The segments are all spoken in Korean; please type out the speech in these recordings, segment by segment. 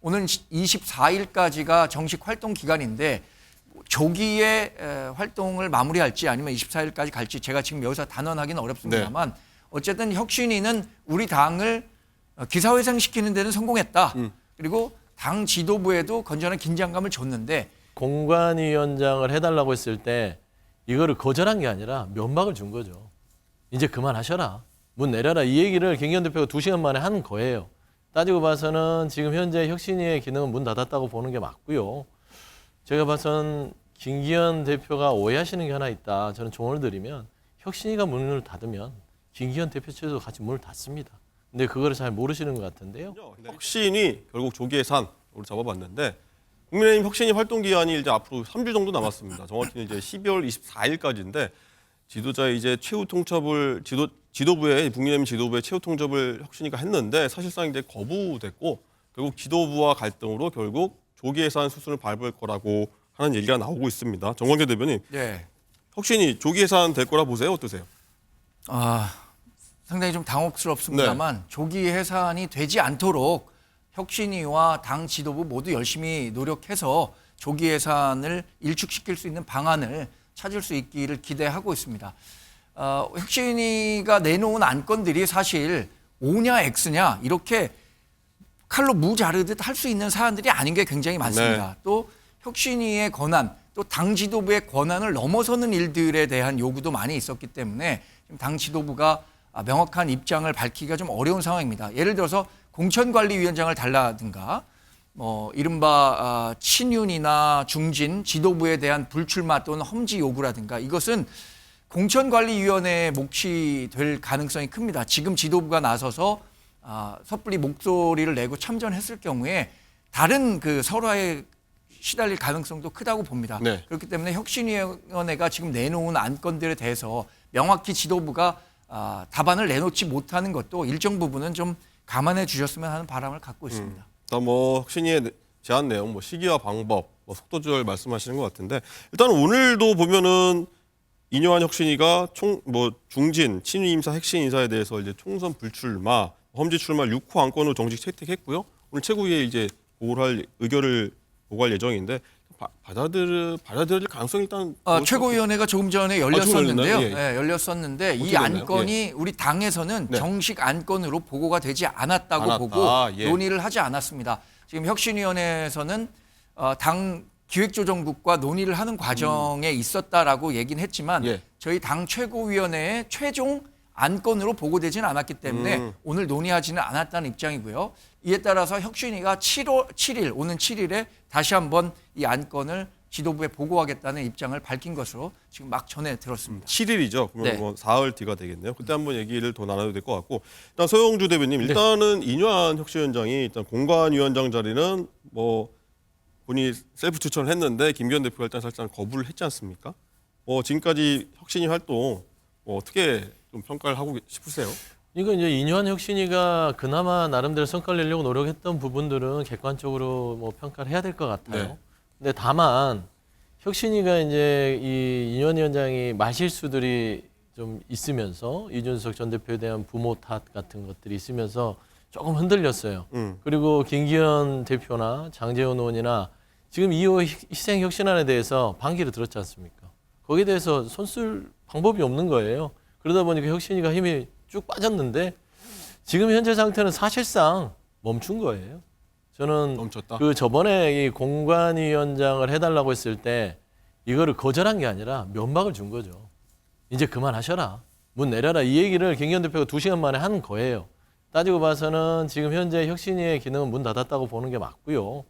오는 24일까지가 정식 활동 기간인데 조기에 활동을 마무리할지 아니면 24일까지 갈지 제가 지금 여기서 단언하기는 어렵습니다만 어쨌든 혁신위는 우리 당을 기사회생시키는 데는 성공했다. 그리고 당 지도부에도 건전한 긴장감을 줬는데 공관위원장을 해달라고 했을 때 이거를 거절한 게 아니라 면박을 준 거죠. 이제 그만하셔라. 문 내려라. 이 얘기를 김기현 대표가 2시간 만에 한 거예요. 따지고 봐서는 지금 현재 혁신위의 기능은 문 닫았다고 보는 게 맞고요. 제가 봐서는 김기현 대표가 오해하시는 게 하나 있다. 저는 조언을 드리면 혁신위가 문을 닫으면 김기현 대표 측도 같이 문을 닫습니다. 근데 그거를 잘 모르시는 것 같은데요. 혁신이 결국 조기 예산으로 잡아봤는데 국민의힘 혁신이 활동 기한이 이제 앞으로 3주 정도 남았습니다. 정확히는 이제 12월 24일까지인데 지도자의 이제 최후 통첩을 지도부의 국민의힘 지도부의 최후 통첩을 혁신이가 했는데 사실상 이제 거부됐고 결국 지도부와 갈등으로 결국 조기 예산 수순을 밟을 거라고 하는 얘기가 나오고 있습니다. 정광재 대변인, 네. 혁신이 조기 예산 될 거라 보세요? 어떠세요? 상당히 좀 당혹스럽습니다만 조기 해산이 되지 않도록 혁신위와 당 지도부 모두 열심히 노력해서 조기 해산을 일축시킬 수 있는 방안을 찾을 수 있기를 기대하고 있습니다. 혁신위가 내놓은 안건들이 사실 O냐 X냐 이렇게 칼로 무 자르듯 할 수 있는 사안들이 아닌 게 굉장히 많습니다. 또 혁신위의 권한, 또 당 지도부의 권한을 넘어서는 일들에 대한 요구도 많이 있었기 때문에 지금 당 지도부가 명확한 입장을 밝히기가 좀 어려운 상황입니다. 예를 들어서 공천관리위원장을 달라든가 이른바 친윤이나 중진 지도부에 대한 불출마 또는 험지 요구라든가 이것은 공천관리위원회의 몫이 될 가능성이 큽니다. 지금 지도부가 나서서 섣불리 목소리를 내고 참전했을 경우에 다른 그 설화에 시달릴 가능성도 크다고 봅니다. 네. 그렇기 때문에 혁신위원회가 지금 내놓은 안건들에 대해서 명확히 지도부가 답안을 내놓지 못하는 것도 일정 부분은 좀 감안해 주셨으면 하는 바람을 갖고 있습니다. 일단 혁신위의 제안 내용, 시기와 방법, 속도 조절 말씀하시는 것 같은데 일단 오늘도 보면은 이뇨한 혁신위가 중진, 친위 인사, 핵심 인사에 대해서 이제 총선 불출마, 험지 출마 6호 안건으로 정식 채택했고요. 오늘 최고위에 이제 보고할 의결을 보고할 예정인데 받아들일 가능성이 일단 최고위원회가 조금 전에 열렸었는데요. 예. 네, 열렸었는데 이 됐나요? 안건이 우리 당에서는 정식 안건으로 보고가 되지 않았다고 보고 논의를 하지 않았습니다. 지금 혁신위원회에서는 당 기획조정국과 논의를 하는 과정에 있었다라고 얘기는 했지만 저희 당 최고위원회의 최종 안건으로 보고되지는 않았기 때문에 오늘 논의하지는 않았다는 입장이고요. 이에 따라서 혁신위가 7일, 오는 7일에 다시 한번 이 안건을 지도부에 보고하겠다는 입장을 밝힌 것으로 지금 막 전해 들었습니다. 7일이죠. 그러면 사흘 뒤가 되겠네요. 그때 한번 얘기를 더 나눠도 될 것 같고 일단 서영주 대변인 일단은 이뇨한 혁신위원장이 일단 공관위원장 자리는 본인이 셀프 추천을 했는데 김기현 대표가 일단 살짝 거부를 했지 않습니까? 지금까지 혁신위 활동 어떻게 좀 평가를 하고 싶으세요? 이거 이제 이뇨한 혁신위가 그나마 나름대로 성과를 내려고 노력했던 부분들은 객관적으로 평가를 해야 될 것 같아요. 근데 다만 혁신위가 이제 이 이뇨한 위원장이 말실수들이 좀 있으면서 이준석 전 대표에 대한 부모 탓 같은 것들이 있으면서 조금 흔들렸어요. 그리고 김기현 대표나 장제원 의원이나 지금 2호 희생혁신안에 대해서 반기를 들었지 않습니까? 거기에 대해서 손쓸 방법이 없는 거예요. 그러다 보니까 혁신위가 힘이 쭉 빠졌는데 지금 현재 상태는 사실상 멈춘 거예요. 저는 멈췄다? 그 저번에 이 공관위원장을 해달라고 했을 때 이거를 거절한 게 아니라 면박을 준 거죠. 이제 그만하셔라. 문 내려라. 이 얘기를 김기현 대표가 2시간 만에 한 거예요. 따지고 봐서는 지금 현재 혁신위의 기능은 문 닫았다고 보는 게 맞고요.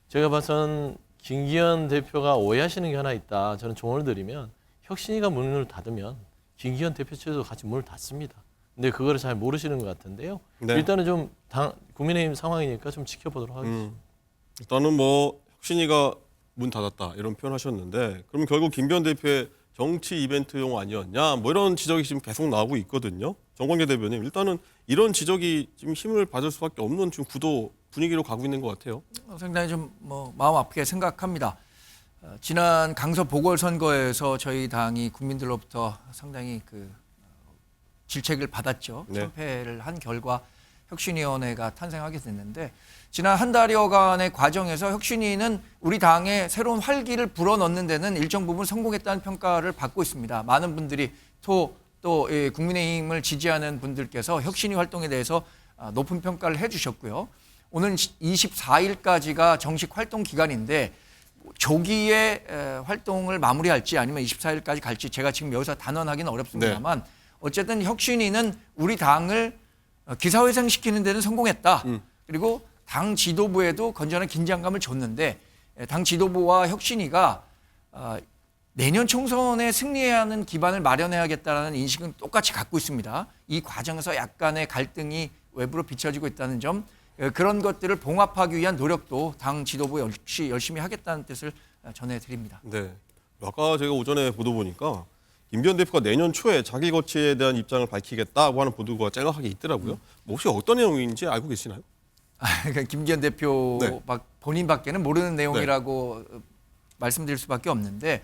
제가 봐서는 김기현 대표가 오해하시는 게 하나 있다. 저는 조언을 드리면 혁신위가 문을 닫으면 김기현 대표 측도 같이 문을 닫습니다. 근데 그거를 잘 모르시는 것 같은데요. 일단은 좀 국민의힘 상황이니까 좀 지켜보도록 하겠습니다. 일단은 혁신위가 문 닫았다 이런 표현하셨는데 그럼 결국 김기현 대표의 정치 이벤트용 아니었냐 이런 지적이 지금 계속 나오고 있거든요. 정광재 대변인 일단은 이런 지적이 지금 힘을 받을 수밖에 없는 지금 구도 분위기로 가고 있는 것 같아요. 상당히 좀 마음 아프게 생각합니다. 지난 강서 보궐선거에서 저희 당이 국민들로부터 상당히 질책을 받았죠. 참패를 한 결과 혁신위원회가 탄생하게 됐는데 지난 한 달여간의 과정에서 혁신위는 우리 당에 새로운 활기를 불어넣는 데는 일정 부분 성공했다는 평가를 받고 있습니다. 많은 분들이 또 국민의힘을 지지하는 분들께서 혁신위 활동에 대해서 높은 평가를 해주셨고요. 오늘 24일까지가 정식 활동 기간인데 조기에 활동을 마무리할지 아니면 24일까지 갈지 제가 지금 여기서 단언하기는 어렵습니다만 어쨌든 혁신위는 우리 당을 기사회생시키는 데는 성공했다. 그리고 당 지도부에도 건전한 긴장감을 줬는데 당 지도부와 혁신위가 내년 총선에 승리해야 하는 기반을 마련해야겠다는 인식은 똑같이 갖고 있습니다. 이 과정에서 약간의 갈등이 외부로 비춰지고 있다는 점, 그런 것들을 봉합하기 위한 노력도 당 지도부 역시 열심히 하겠다는 뜻을 전해드립니다. 네. 아까 제가 오전에 보도 보니까 김기현 대표가 내년 초에 자기 거취에 대한 입장을 밝히겠다고 하는 보도가 짤막하게 있더라고요. 뭐 혹시 어떤 내용인지 알고 계시나요? 그러니까 김기현 대표 네. 본인밖에는 모르는 내용이라고 말씀드릴 수밖에 없는데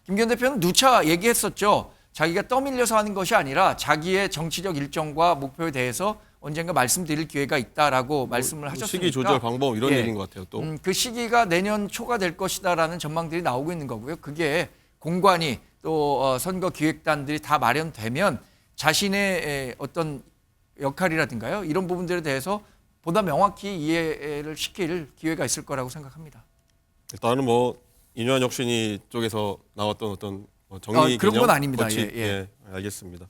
김기현 대표는 누차 얘기했었죠. 자기가 떠밀려서 하는 것이 아니라 자기의 정치적 일정과 목표에 대해서 언젠가 말씀드릴 기회가 있다라고 말씀을 하셨으니까 시기 조절 방법 이런 얘기인 것 같아요. 또 그 시기가 내년 초가 될 것이다라는 전망들이 나오고 있는 거고요. 그게 공관위 또 선거 기획단들이 다 마련되면 자신의 어떤 역할이라든가요. 이런 부분들에 대해서 보다 명확히 이해를 시킬 기회가 있을 거라고 생각합니다. 일단은 뭐 인유한 혁신이 쪽에서 나왔던 어떤 정의 그런 개념, 건 아닙니다. 거치, 예. 알겠습니다.